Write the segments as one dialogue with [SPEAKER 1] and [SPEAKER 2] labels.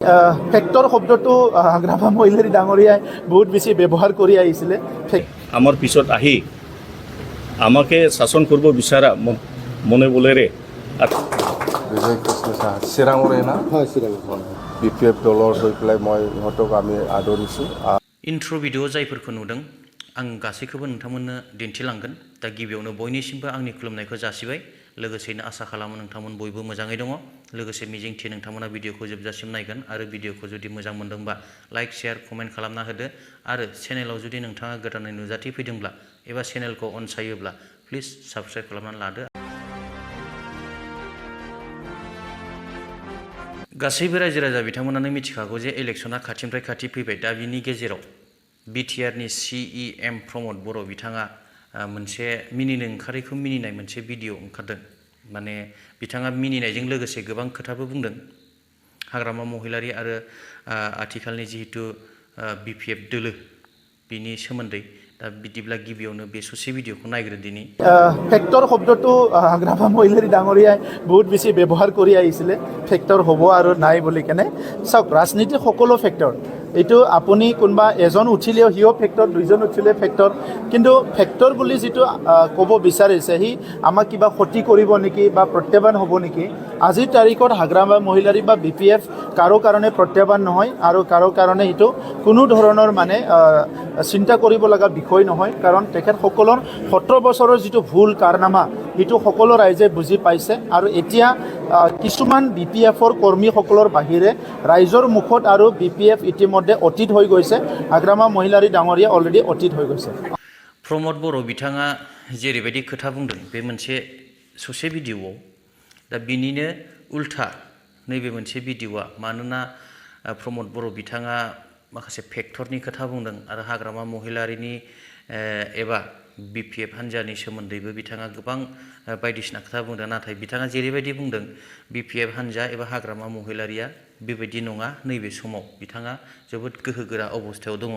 [SPEAKER 1] Factor শব্দটো হাগ্ৰামা মহিলাৰী ডাঙৰীয়াই বহুত বেছি ব্যৱহাৰ কৰি আহিছিলে।
[SPEAKER 2] আমাৰ পিছত আহি আমাকে শাসন কৰিব বিচৰা মনে বলেৰে
[SPEAKER 3] বিজয় কৃষ্ণ সাহা চিৰাঙৰে না হয় চিৰাঙৰ BPF দলৰ হৈ পেলাই মই ইহঁতক আমি আদৰিছোঁ।
[SPEAKER 4] ইন্ट्र' भिडिअ जायफोरखौ नुदों आं गासैखौबो नोंथांमोननो दिन्थिलांगोन। दा गिबियावनो बयनिसिमबो आंनि खुलुमनायखौ जासिबाय। लोगोसेनो आसा खालामो नोंथांमोन बयबो मोजाङै दङ। लोगोसे मिजिंथियो नोंथांमोना भिडिअखौ जोबजासिम नायगोन आरो भिडिअखौ जुदि मोजां मोनदोंबा लाइक शेयार कमेन्ट खालामना होदो आरो चेनेलाव जुदि नोंथाङा गोदानै नुजाथिफैदोंब्ला एबा चेनेलखौ अनसायोब्ला प्लिज साबस्क्राइब खालामनानै लादो। गासैबो रायजो राजा बिथांमोनानो मिथिखागौ जे इलेक्शना खाथिनिफ्राय खाथि फैबाय। दा बिनि गेजेराव बिटिआरनि CEM प्रमद बर' बिथाङा मोनसे मिनिनो ओंखारैखौ मिनिनाय मोनसे भिडिअ ओंखारदों। माने बिथाङा मिनिनायजों लोगोसे गोबां खोथाबो बुंदों हाग्रामा महिलारी आरो आथिखालनि जिहेतु BPF दोलो बिनि सोमोन्दै। दा बिदिब्ला गिबियावनो बे ससे भिडिअखौ नायग्रो दिनै।
[SPEAKER 1] ফেক্টৰ শব্দটো হাগ্ৰামা মহিলাৰী ডাঙৰীয়াই বহুত বেছি ব্যৱহাৰ কৰি আহিছিলে। ফেক্টৰ হ'ব আৰু নাই বুলি কেনে চাওক, ৰাজনীতিৰ সকলো ফেক্টৰ এইটো আপুনি কোনোবা এজন উঠিলেও সিও ফেক্টৰ, দুইজন উঠিলে ফেক্টৰ। কিন্তু ফেক্টৰ বুলি যিটো ক'ব বিচাৰিছে সি আমাক কিবা ক্ষতি কৰিব নেকি বা প্ৰত্যাহ্বান হ'ব নেকি? আজিৰ তাৰিখত হাগ্ৰামা মহিলাৰী বা BPF কাৰো কাৰণে প্ৰত্যাহ্বান নহয় আৰু কাৰো কাৰণে এইটো কোনো ধৰণৰ মানে চিন্তা কৰিব লগা বিষয় নহয়। কাৰণ তেখেতসকলৰ 17 বছৰৰ যিটো ভুল কাৰনামা সেইটো সকলো ৰাইজে বুজি পাইছে। আৰু এতিয়া কিছুমান BPFৰ কৰ্মীসকলৰ বাহিৰে ৰাইজৰ মুখত আৰু BPF ইতিমধ্যে অতীত হৈ গৈছে। হাগ্ৰামা মহিলাৰী ডাঙৰীয়া অলৰেডি অতীত হৈ গৈছে।
[SPEAKER 4] प्रमद बर' बिथाङा जेरैबायदि खोथा बुंदों बे मोनसे ससे भिडिअआव, दा बिनिनो उल्था नैबे मोनसे भिडिअआ, मानोना प्रमद बर' बिथाङा माखासे फेक्टरनि खोथा बुंदों आरो हाग्रामा महिलारीनि एबा BPF हान्जानि सोमोन्दैबो बिथाङा गोबां बायदिसिना खोथा बुंदों। नाथाय बिथाङा जेरैबायदि बुंदों BPF हान्जा एबा हाग्रामा महिलारीया बेबायदि नङा। नैबे समाव बिथाङा जोबोद गोहोगोरा अबस्थायाव दङ।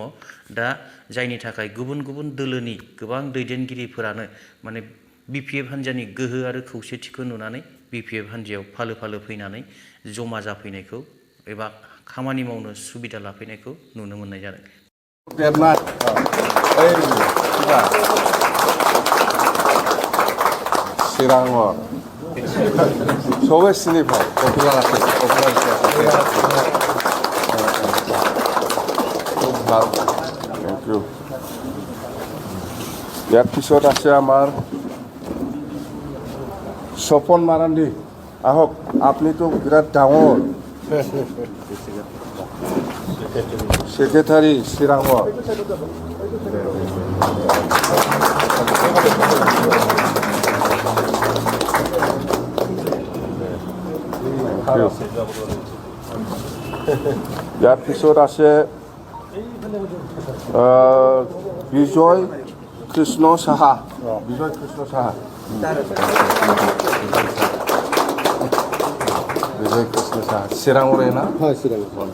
[SPEAKER 4] दा जायनि थाखाय गुबुन गुबुन दोलोनि गोबां दैदेनगिरिफोरानो माने BPF हान्जानि गोहो आरो खौसेथिखौ नुनानै BPF हान्जायाव फालो फालो फैनानै जमा जाफैनायखौ एबा खामानि मावनो सुबिदा लाफैनायखौ नुनो मोननाय जादों।
[SPEAKER 3] চিৰাঙৰ চবে চিনি পায়, পপুলাৰ আছে, খুব ভাল, থেংক ইউ। ইয়াৰ পিছত আছে আমাৰ স্বপন মাৰাণ্ডী। আহক, আপুনিতো বিৰাট ডাঙৰ সেক্ৰেটাৰী চিৰাঙৰ। ইয়াৰ পিছত আছে বিজয় কৃষ্ণ সাহা। বিজয় কৃষ্ণ সাহা, বিজয় কৃষ্ণ সাহা চিৰাঙৰে না হয় চিৰাঙৰ।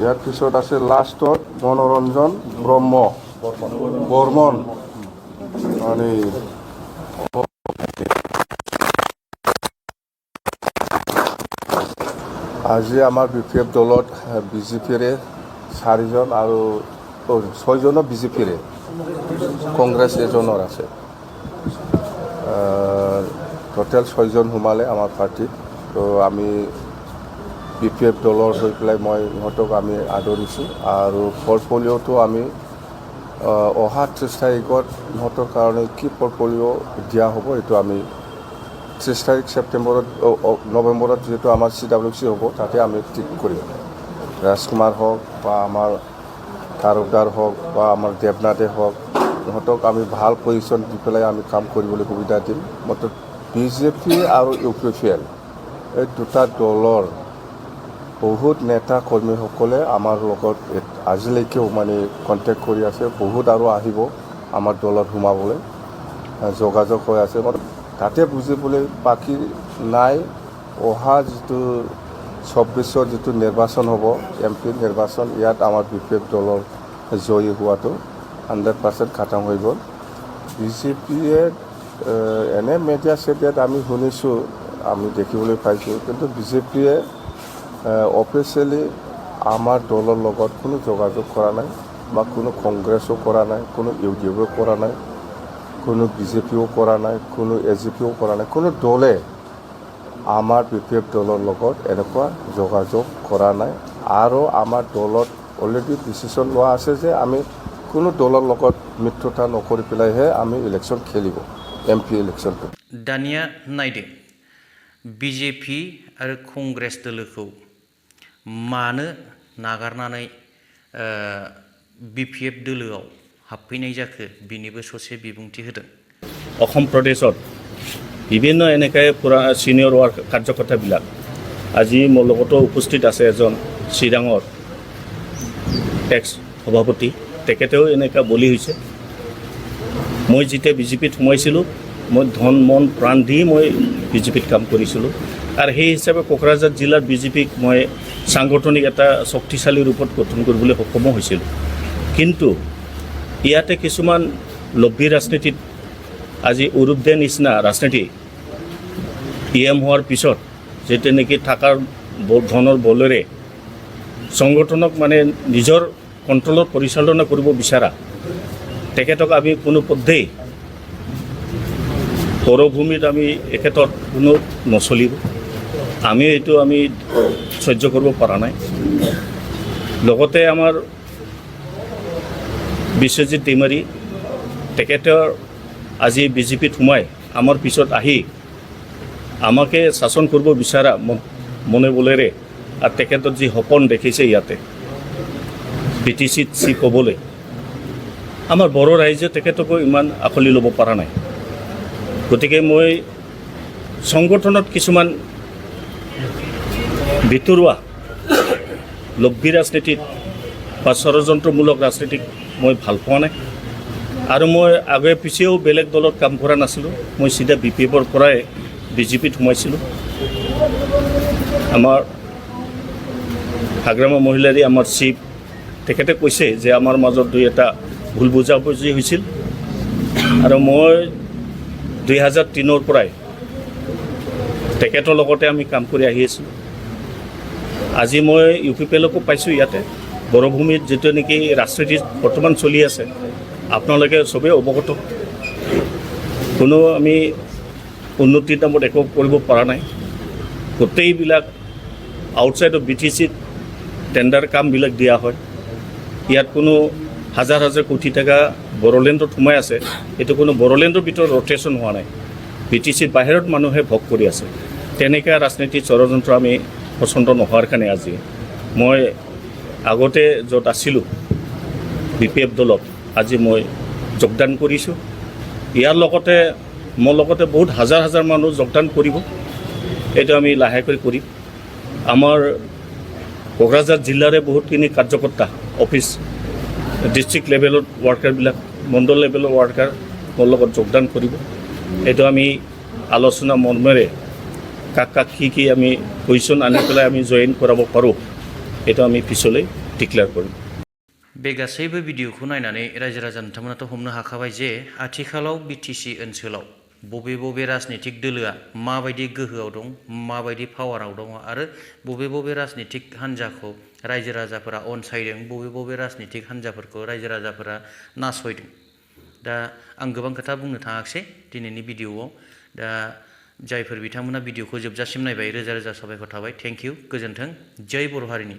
[SPEAKER 3] ইয়াৰ পিছত আছে লাষ্টত মনোৰঞ্জন ব্ৰহ্ম বৰ্মন। মানে আজি আমাৰ BPF দলত BJPৰে 4জন আৰু 6জনৰ BJPৰে, কংগ্ৰেছ এজনৰ আছে। টোটেল 6জন সোমালে আমাৰ পাৰ্টিত। তো আমি BPF দলৰ হৈ পেলাই মই ইহঁতক আমি আদৰিছোঁ। আৰু পৰ্টফলিঅ'টো আমি অহা 30 তাৰিখত ইহঁতৰ কাৰণে কি পৰ্টফলিঅ' দিয়া হ'ব এইটো আমি 30 তাৰিখ নৱেম্বৰত যিহেতু আমাৰ CWC হ'ব তাতে আমি ঠিক কৰিম। ৰাজকুমাৰ হওক বা আমাৰ তালুকদাৰ হওক বা আমাৰ দেৱনাথে হওক, ইহঁতক আমি ভাল পজিশ্যন দি পেলাই আমি কাম কৰিবলৈ সুবিধা দিম। মতলব BJP আৰু UPPL এই দুটা দলৰ বহুত নেতা কৰ্মীসকলে আমাৰ লগত আজিলৈকেও মানে কণ্টেক্ট কৰি আছে। বহুত আৰু আহিব আমাৰ দলত সোমাবলৈ যোগাযোগ হৈ আছে। তাতে বুজিবলৈ বাকী নাই। অহা যিটো 26ৰ যিটো নিৰ্বাচন হ'ব, MP নিৰ্বাচন, ইয়াত আমাৰ BPF দলৰ জয়ী হোৱাটো 100% খাটাং হৈ গ'ল। BJPয়ে এনে মিডিয়া চেডিয়াত আমি শুনিছোঁ, আমি দেখিবলৈ পাইছোঁ, কিন্তু বিজেপিয়ে অফিচিয়েলি আমাৰ দলৰ লগত কোনো যোগাযোগ কৰা নাই বা কোনো কংগ্ৰেছো কৰা নাই, কোনো ইউডিএফও কৰা নাই, কোনো বিজেপিও কৰা নাই, কোনো এজিপিও কৰা নাই, কোনো দলে আমাৰ BPF দলৰ লগত এনেকুৱা যোগাযোগ কৰা নাই। আৰু আমাৰ দলত অলৰেডি ডিচিশ্যন লোৱা আছে যে আমি কোনো দলৰ লগত মিত্ৰতা নকৰি পেলাইহে আমি ইলেকশ্যন খেলিব, MP ইলেকশ্যনটো।
[SPEAKER 4] दानिया नायदो बिजेपि आरो कंग्रेस दोलोखौ मानो नागारनानै BPF दोलोआव हाबफैनाय जाखो बिनिबो ससे बिबुंथि होदों।
[SPEAKER 2] অসম প্ৰদেশত বিভিন্ন এনেকৈ পুৰা ছিনিয়ৰ কাৰ্যকৰ্তাবিলাক আজি মোৰ লগতো উপস্থিত আছে এজন চিৰাঙৰ এক্স সভাপতি, তেখেতেও এনেকুৱা বলি হৈছে। মই যেতিয়া বিজেপিত সোমাইছিলোঁ, মই ধন মন প্ৰাণ দি মই বিজেপিত কাম কৰিছিলোঁ, আৰু সেই হিচাপে কোকৰাঝাৰ জিলাৰ বিজেপিক মই সাংগঠনিক এটা শক্তিশালী ৰূপত গঠন কৰিবলৈ সক্ষম হৈছিলোঁ। কিন্তু ইয়াতে কিছুমান লব্বী ৰাজনীতিত আজি অৰূপদে নিচিনা ৰাজনীতি হোৱাৰ পিছত যেতিয়া নেকি থাকাৰ ধনৰ বলেৰে সংগঠনক মানে নিজৰ কণ্ট্ৰলত পৰিচালনা কৰিব বিচৰা, তেখেতক আমি কোনো পধ্যেই পৰভূমিত আমি এখেতৰ কোনো নচলিব, আমি এইটো আমি সহ্য কৰিব পৰা নাই। লগতে আমাৰ বিশ্বজিৎ দৈমাৰী, তেখেতৰ আজি বিজেপিত সোমাই আমাৰ পিছত আহি আমাকে শাসন কৰিব বিচৰা মনে বলেৰে, আৰু তেখেতৰ যি সপোন দেখিছে ইয়াতে BTCত চি ক'বলৈ, আমাৰ বড়ো ৰাইজে তেখেতকো ইমান আঁকোৱালি ল'ব পৰা নাই। গতিকে মই সংগঠনত কিছুমান ভিতৰুৱা লব্বী ৰাজনীতিত বা ষড়যন্ত্ৰমূলক ৰাজনীতিক মই ভাল পোৱা নাই, আৰু মই আগে পিছেও বেলেগ দলত কাম কৰা নাছিলোঁ। মই চিধা BPFৰ পৰাই বিজেপিত সোমাইছিলোঁ। আমাৰ হাগ্ৰামা মহিলাৰী আমাৰ চিফ, তেখেতে কৈছে যে আমাৰ মাজত দুই এটা ভুল বুজাবুজি হৈছিল, আৰু মই 2003 পৰাই তেখেতৰ লগতে আমি কাম কৰি আহি আছিলোঁ। আজি মই UPPLকো পাইছোঁ ইয়াতে। বড়োভূমিত যিটো নেকি ৰাজনীতি বৰ্তমান চলি আছে, আপোনালোকে চবেই অৱগত। কোনো আমি উন্নতিৰ নামত একো কৰিব পৰা নাই। গোটেইবিলাক আউটছাইড অফ BTCত টেণ্ডাৰ কামবিলাক দিয়া হয়। ইয়াত কোনো হাজাৰ হাজাৰ কোটি টকা বড়োলেণ্ডত সোমাই আছে, এইটো কোনো বড়োলেণ্ডৰ ভিতৰত ৰটেশ্যন হোৱা নাই, BTCৰ বাহিৰত মানুহে ভোগ কৰি আছে। তেনেকুৱা ৰাজনীতিৰ ষড়যন্ত্ৰ আমি পচন্দ নোহোৱাৰ কাৰণে আজি মই আগতে য'ত আছিলোঁ BPF দলত, আজি মই যোগদান কৰিছোঁ। ইয়াৰ লগতে মোৰ লগতে বহুত হাজাৰ হাজাৰ মানুহ যোগদান কৰিব, এইটো আমি লাহেকৈ কৰিম। আমাৰ কোকৰাঝাৰ জিলাৰে বহুতখিনি কাৰ্যকৰ্তা, অফিচ ডিষ্ট্ৰিক্ট লেভেলত ৱাৰ্কাৰবিলাক, মণ্ডল লেভেলৰ ৱাৰ্কাৰ মোৰ লগত যোগদান কৰিব। এইটো আমি আলোচনা মৰ্মেৰে কাক কাক কি আমি পজিশ্যন আনি পেলাই আমি জইন কৰাব পাৰোঁ, এইটো আমি পিছলৈ ডিক্লেয়াৰ কৰিম।
[SPEAKER 4] बे गासैबो भिडिअखौ नायनानै रायजो राजा नोंथांमोनाथ' हमनो हाखाबाय जे आथिखालाव BTC ओनसोलाव बबे बबे राजनीतिक दोलोआ माबायदि गोहोआव दं, माबायदि पावाराव दङ, आरो बबे बबे राजनीतिक हान्जाखौ रायजो राजाफोरा अनसायदों, बबे बबे राजनीतिक हान्जाफोरखौ रायजो राजाफोरा नासयदों। दा आं गोबां खोथा बुंनो थाङाखिसै दिनैनि भिडिअआव। दा जायफोर बिथांमोना भिडिअखौ जोबजासिम नायबाय, रोजा रोजा साबायखर थाबाय। थेंक इउ, गोजोन्थों, जय बर' हारिनि।